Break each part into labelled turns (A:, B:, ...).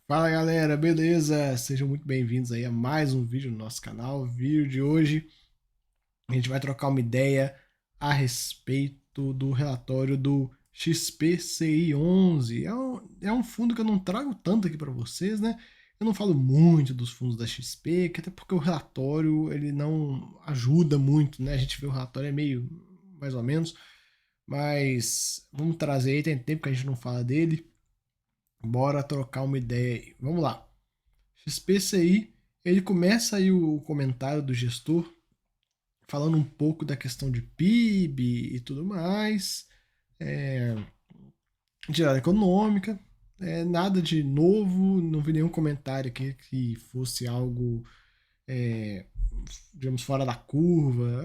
A: Fala galera, beleza? Sejam muito bem-vindos aí a mais um vídeo no nosso canal. O vídeo de hoje a gente vai trocar uma ideia a respeito do relatório do XPCI 11. É um fundo que eu não trago tanto aqui para vocês, né? Eu não falo muito dos fundos da XP, que até porque o relatório ele não ajuda muito, né? A gente vê o relatório é meio mais ou menos, mas vamos trazer aí, tem tempo que a gente não fala dele. Bora trocar uma ideia aí. Vamos lá. XPCI, ele começa aí o comentário do gestor falando um pouco da questão de PIB e tudo mais, tirada econômica, nada de novo, não vi nenhum comentário aqui que fosse algo, é, digamos, fora da curva,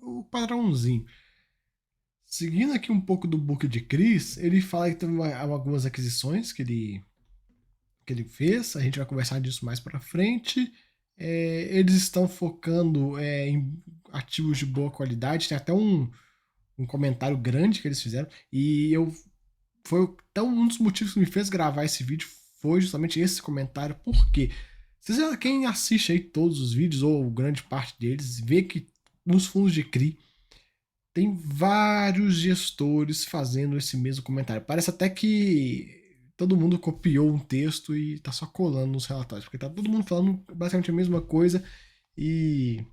A: o padrãozinho. Seguindo aqui um pouco do book de Chris, ele fala que teve algumas aquisições que ele fez, a gente vai conversar disso mais para frente. Eles estão focando em ativos de boa qualidade, tem até um comentário grande que eles fizeram, e foi então um dos motivos que me fez gravar esse vídeo foi justamente esse comentário, porque quem assiste aí todos os vídeos, ou grande parte deles, vê que nos fundos de CRI tem vários gestores fazendo esse mesmo comentário. Parece até que todo mundo copiou um texto e tá só colando nos relatórios, porque tá todo mundo falando basicamente a mesma coisa e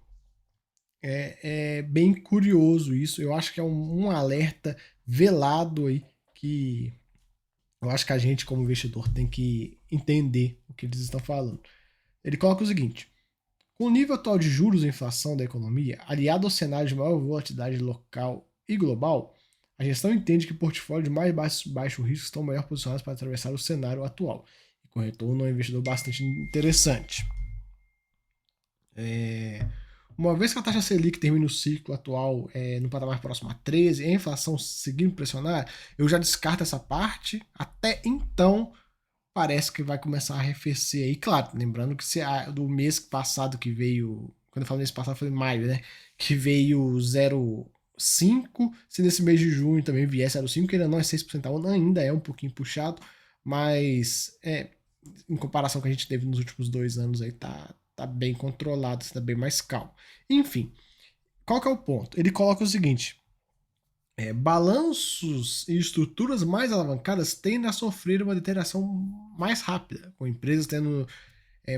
A: é bem curioso isso. Eu acho que é um alerta velado aí que eu acho que a gente, como investidor, tem que entender o que eles estão falando. Ele coloca o seguinte: com o nível atual de juros e inflação da economia, aliado ao cenário de maior volatilidade local e global, a gestão entende que portfólios de mais baixo risco estão melhor posicionados para atravessar o cenário atual. E com retorno é um investidor bastante interessante. Uma vez que a taxa Selic termina o ciclo atual no patamar próximo a 13, e a inflação seguindo pressionar, eu já descarto essa parte. Até então, parece que vai começar a arrefecer aí. Claro, lembrando que do mês passado que veio, quando eu falo mês passado, foi em maio, né? Que veio 0,5. Se nesse mês de junho também viesse 0,5, que ainda não é 6% ao ano, ainda é um pouquinho puxado, mas em comparação com a gente teve nos últimos 2 anos aí, tá bem controlado, tá bem mais calmo. Enfim, qual que é o ponto? Ele coloca o seguinte: balanços e estruturas mais alavancadas tendem a sofrer uma deterioração mais rápida, com empresas tendo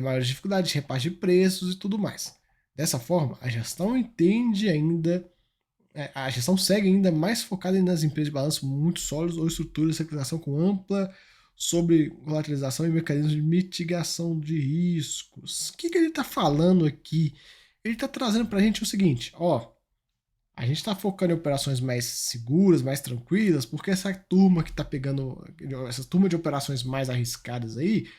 A: maiores dificuldades de repasse de preços e tudo mais. Dessa forma, a gestão segue ainda mais focada nas empresas de balanço muito sólidos ou estruturas de securização com ampla sobre volatilização e mecanismos de mitigação de riscos. O que ele está falando aqui? Ele está trazendo para a gente o seguinte: ó, a gente está focando em operações mais seguras, mais tranquilas, porque essa turma que está pegando, essa turma de operações mais arriscadas aí,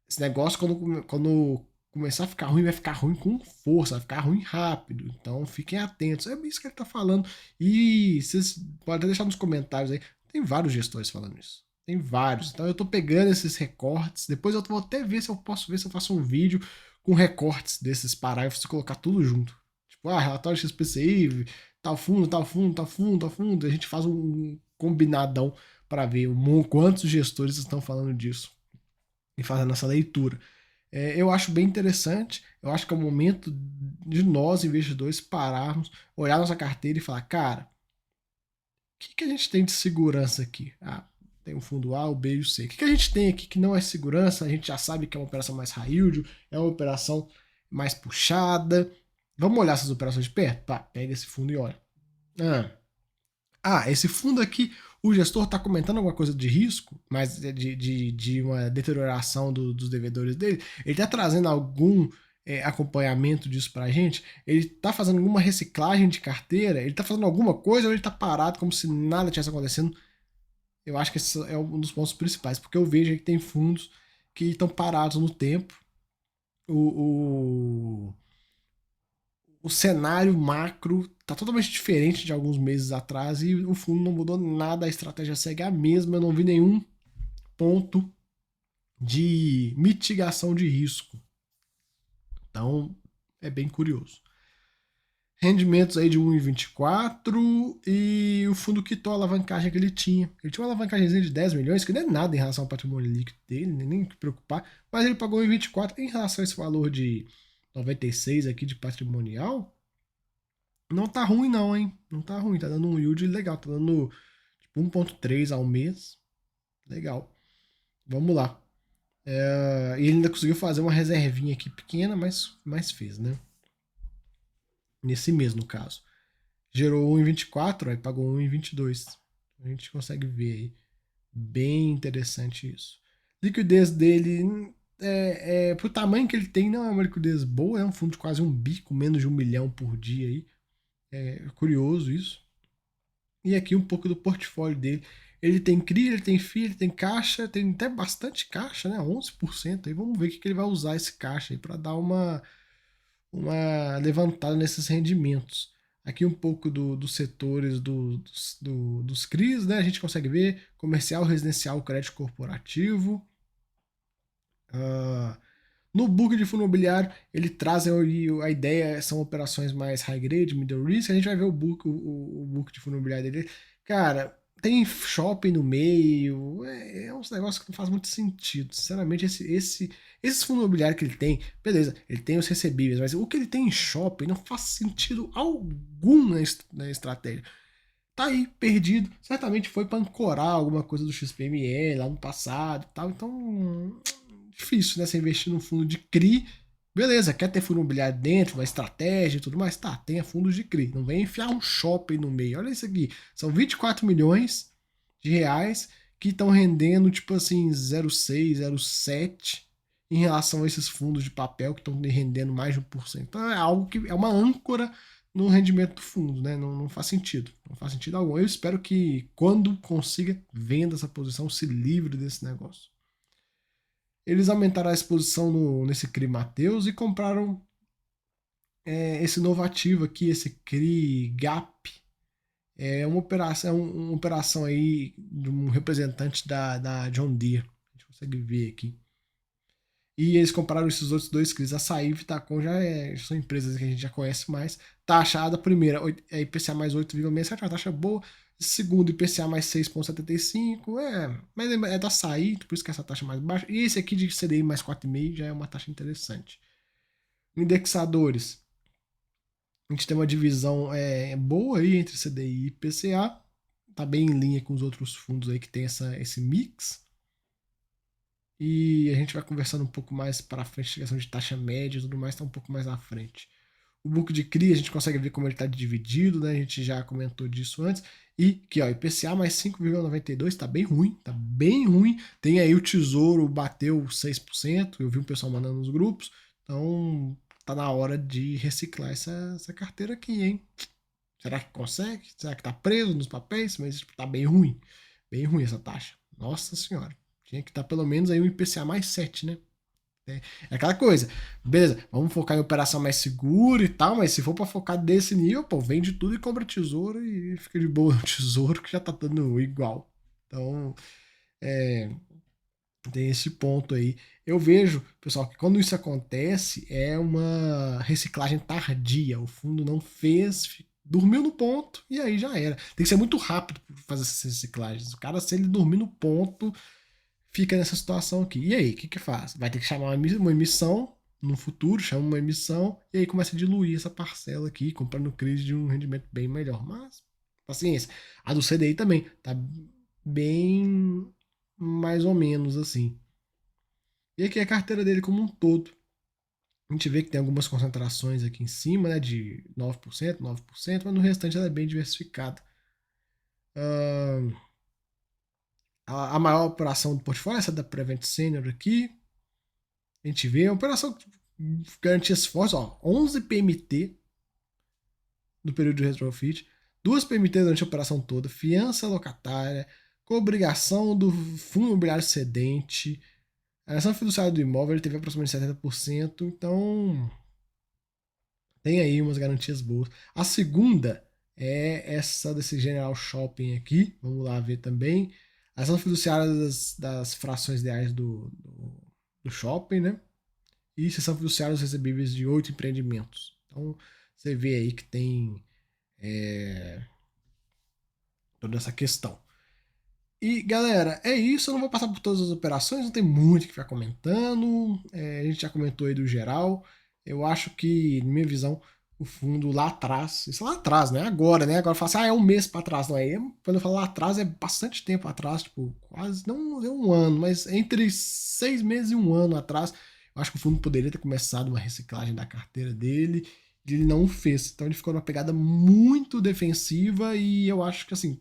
A: esse negócio quando começar a ficar ruim, vai ficar ruim com força, vai ficar ruim rápido. Então fiquem atentos. É isso que ele está falando. E vocês podem até deixar nos comentários aí. Tem vários gestores falando isso. Tem vários. Então eu estou pegando esses recortes. Depois eu vou até ver se eu posso ver se eu faço um vídeo com recortes desses parágrafos e colocar tudo junto. Tipo, relatório XPCI, tal fundo, tal fundo, tal fundo, tal fundo. A gente faz um combinadão para ver quantos gestores estão falando disso e fazendo essa leitura. Eu acho bem interessante. Eu acho que é o momento de nós, investidores, pararmos, olhar nossa carteira e falar: cara, o que a gente tem de segurança aqui? Tem o fundo A, o B e o C. O que a gente tem aqui que não é segurança? A gente já sabe que é uma operação mais high yield, é uma operação mais puxada. Vamos olhar essas operações de perto? Tá, pega esse fundo e olha. Esse fundo aqui, o gestor está comentando alguma coisa de risco, mas de uma deterioração dos devedores dele. Ele está trazendo algum acompanhamento disso para a gente? Ele está fazendo alguma reciclagem de carteira? Ele está fazendo alguma coisa ou ele está parado como se nada tivesse acontecendo? Eu acho que esse é um dos pontos principais, porque eu vejo que tem fundos que estão parados no tempo. O, o cenário macro está totalmente diferente de alguns meses atrás e o fundo não mudou nada, a estratégia segue a mesma, eu não vi nenhum ponto de mitigação de risco. Então, é bem curioso. Rendimentos aí de 1,24 e o fundo quitou a alavancagem que ele tinha. Ele tinha uma alavancagem de 10 milhões, que não é nada em relação ao patrimônio líquido dele, nem que preocupar, mas ele pagou 1,24 em relação a esse valor de 96 aqui de patrimonial. Não tá ruim não, hein? Não tá ruim, tá dando um yield legal, tá dando tipo 1,3 ao mês. Legal. Vamos lá. E ele ainda conseguiu fazer uma reservinha aqui pequena, mas fez, né? Nesse mês, no caso. Gerou 1,24, aí pagou 1,22. A gente consegue ver aí. Bem interessante isso. Liquidez dele, pro tamanho que ele tem, não é uma liquidez boa, é um fundo de quase 1 bi, com menos de 1 milhão por dia aí. É curioso isso. E aqui um pouco do portfólio dele. Ele tem CRI, ele tem FII, ele tem caixa, tem até bastante caixa, né? 11%. Aí vamos ver o que ele vai usar esse caixa aí para dar uma levantada nesses rendimentos. Aqui um pouco dos setores dos CRIs, né? A gente consegue ver comercial, residencial, crédito corporativo. No book de fundo imobiliário, ele traz a ideia, são operações mais high grade, middle risk. A gente vai ver o book de fundo imobiliário dele. Cara, tem shopping no meio, é uns negócios que não faz muito sentido. Sinceramente, esse fundo imobiliário que ele tem, beleza, ele tem os recebíveis, mas o que ele tem em shopping não faz sentido algum na estratégia. Tá aí, perdido. Certamente foi para ancorar alguma coisa do XPME lá no passado e tal. Então, difícil, né? Você investir num fundo de CRI. Beleza, quer ter fundo imobiliário dentro, uma estratégia e tudo mais? Tá, tenha fundos de CRI. Não vem enfiar um shopping no meio. Olha isso aqui. São 24 milhões de reais que estão rendendo, tipo assim, 0,6, 0,7 em relação a esses fundos de papel que estão rendendo mais de 1%. Então é algo que é uma âncora no rendimento do fundo, né? Não faz sentido. Não faz sentido algum. Eu espero que, quando consiga, venda essa posição, se livre desse negócio. Eles aumentaram a exposição nesse CRI Mateus e compraram esse novo ativo aqui, esse CRI GAP. É uma operação aí de um representante da John Deere. A gente consegue ver aqui. E eles compraram esses outros dois CRIs. Açaí e Vitacom são empresas que a gente já conhece mais. Taxada, primeira é IPCA mais 8,67, uma taxa boa. Segundo, IPCA mais 6,75. Mas é da Açaí, por isso que essa taxa é mais baixa. E esse aqui de CDI mais 4,5 já é uma taxa interessante. Indexadores. A gente tem uma divisão boa aí entre CDI e IPCA. Tá bem em linha com os outros fundos aí que tem esse mix. E a gente vai conversando um pouco mais para frente, a questão de taxa média e tudo mais, está um pouco mais à frente. O book de CRI, a gente consegue ver como ele está dividido, né? A gente já comentou disso antes. E que ó, IPCA mais 5,92 está bem ruim, tá bem ruim. Tem aí o Tesouro bateu 6%, eu vi um pessoal mandando nos grupos. Então tá na hora de reciclar essa carteira aqui, hein? Será que consegue? Será que tá preso nos papéis? Mas tá bem ruim essa taxa. Nossa senhora. Tinha que estar pelo menos aí um IPCA mais 7, né? É aquela coisa, beleza, vamos focar em operação mais segura e tal, mas se for para focar desse nível, pô, vende tudo e compra tesouro e fica de boa no tesouro que já tá dando igual. Então, tem esse ponto aí. Eu vejo, pessoal, que quando isso acontece é uma reciclagem tardia. O fundo não fez, dormiu no ponto e aí já era. Tem que ser muito rápido para fazer essas reciclagens. O cara, se ele dormir no ponto, fica nessa situação aqui. E aí, o que faz? Vai ter que chamar uma emissão no futuro, chama uma emissão e aí começa a diluir essa parcela aqui, comprando crise de um rendimento bem melhor. Mas, paciência. A do CDI também tá bem mais ou menos assim. E aqui é a carteira dele como um todo. A gente vê que tem algumas concentrações aqui em cima, né, de 9%, mas no restante ela é bem diversificada. A maior operação do portfólio é essa da Prevent Senior aqui. A gente vê a operação garantias fortes, ó, 11 PMT no período de retrofit, 2 PMT durante a operação toda, fiança locatária, cobrigação do fundo imobiliário cedente, a ação fiduciária do imóvel ele teve aproximadamente 70%, então tem aí umas garantias boas. A segunda é essa desse General Shopping aqui, vamos lá ver também. A ação fiduciária das frações ideais do shopping, né? E sessão fiduciária dos recebíveis de 8 empreendimentos. Então, você vê aí que tem toda essa questão. E galera, é isso. Eu não vou passar por todas as operações, não tem muito o que ficar comentando. A gente já comentou aí do geral. Eu acho que, na minha visão, o fundo lá atrás, isso lá atrás, não é agora, né? Agora fala assim, é um mês para trás, não é? Quando eu falo lá atrás, é bastante tempo atrás, tipo, quase, não é um ano, mas entre 6 meses e um ano atrás, eu acho que o fundo poderia ter começado uma reciclagem da carteira dele, e ele não fez. Então ele ficou numa pegada muito defensiva e eu acho que assim,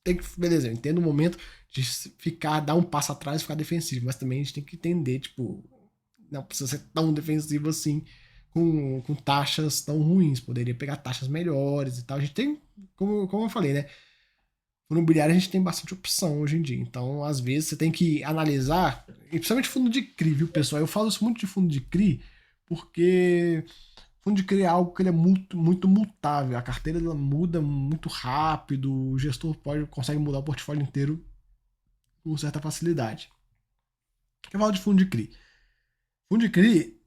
A: tem que, beleza, eu entendo o momento de ficar, dar um passo atrás e ficar defensivo, mas também a gente tem que entender, tipo, não precisa ser tão defensivo assim, com taxas tão ruins, poderia pegar taxas melhores e tal. A gente tem, como eu falei, né? No imobiliário a gente tem bastante opção hoje em dia, então às vezes você tem que analisar, e principalmente fundo de CRI, viu, pessoal? Eu falo isso muito de fundo de CRI, porque fundo de CRI é algo que ele é muito, muito mutável. A carteira ela muda muito rápido, o gestor consegue mudar o portfólio inteiro com certa facilidade. Eu falo de fundo de CRI. Fundo de CRI,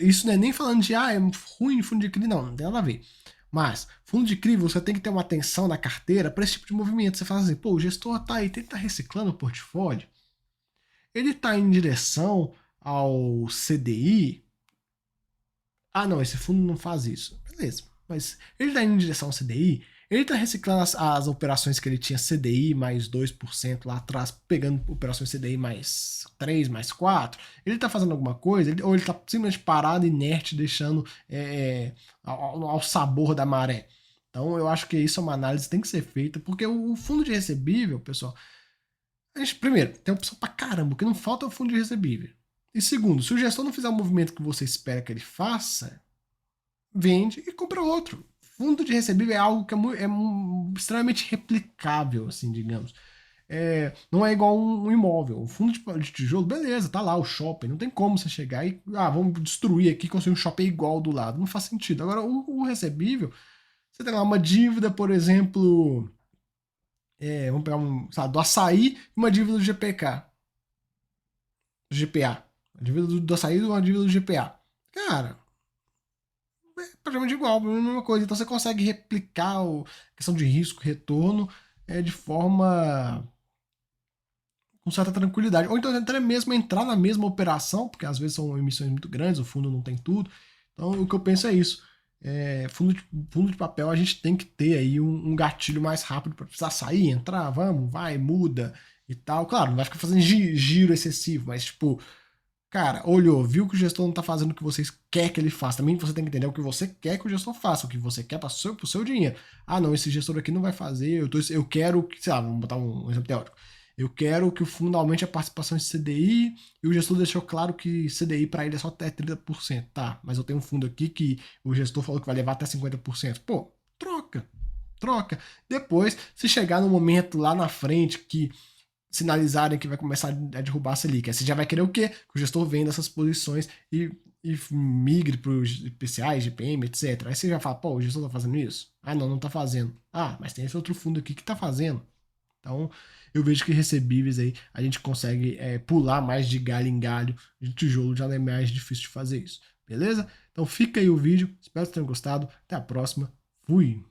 A: isso não é nem falando de é ruim fundo de CRI, não tem nada a ver. Mas, fundo de CRI, você tem que ter uma atenção na carteira para esse tipo de movimento. Você fala assim, pô, o gestor tá aí, ele tá reciclando o portfólio, ele tá em direção ao CDI. Ah, não, esse fundo não faz isso. Beleza. Mas ele está indo em direção ao CDI, ele está reciclando as operações que ele tinha CDI mais 2% lá atrás, pegando operações CDI mais 3, mais 4. Ele está fazendo alguma coisa? Ou ele está simplesmente parado, inerte, deixando ao sabor da maré? Então eu acho que isso é uma análise que tem que ser feita, porque o fundo de recebível, pessoal, primeiro, tem opção pra caramba, o que não falta é o fundo de recebível. E segundo, se o gestor não fizer o movimento que você espera que ele faça, vende e compra outro. Fundo de recebível é algo que é extremamente replicável, assim, digamos. Não é igual um imóvel. Um fundo de tijolo, beleza, tá lá o shopping. Não tem como você chegar e, vamos destruir aqui e construir um shopping igual do lado. Não faz sentido. Agora, o recebível, você tem lá uma dívida, por exemplo, vamos pegar do Açaí, uma dívida do GPK, do GPA. A dívida do Açaí e uma dívida do GPA. Cara, praticamente igual, a mesma coisa. Então você consegue replicar a questão de risco, retorno, de forma com certa tranquilidade. Ou então até mesmo entrar na mesma operação, porque às vezes são emissões muito grandes, o fundo não tem tudo. Então o que eu penso é isso. Fundo de papel a gente tem que ter aí um gatilho mais rápido para precisar sair, entrar, vamos, vai, muda e tal. Claro, não vai ficar fazendo giro excessivo, mas tipo, cara, olhou, viu que o gestor não está fazendo o que vocês quer que ele faça. Também você tem que entender o que você quer que o gestor faça, o que você quer para o seu dinheiro. Ah, não, esse gestor aqui não vai fazer, eu quero que, sei lá, vamos botar um exemplo teórico. Eu quero que o fundo aumente a participação em CDI e o gestor deixou claro que CDI para ele é só até 30%. Tá, mas eu tenho um fundo aqui que o gestor falou que vai levar até 50%. Pô, troca, troca. Depois, se chegar no momento lá na frente que sinalizarem que vai começar a derrubar a Selic. Aí você já vai querer o quê? Que o gestor venda essas posições e migre para os IPCA, GPM, etc. Aí você já fala, pô, o gestor tá fazendo isso? Ah, não, não tá fazendo. Ah, mas tem esse outro fundo aqui que tá fazendo. Então, eu vejo que recebíveis aí a gente consegue pular mais de galho em galho, de tijolo já não é mais difícil de fazer isso. Beleza? Então fica aí o vídeo, espero que tenham gostado. Até a próxima. Fui!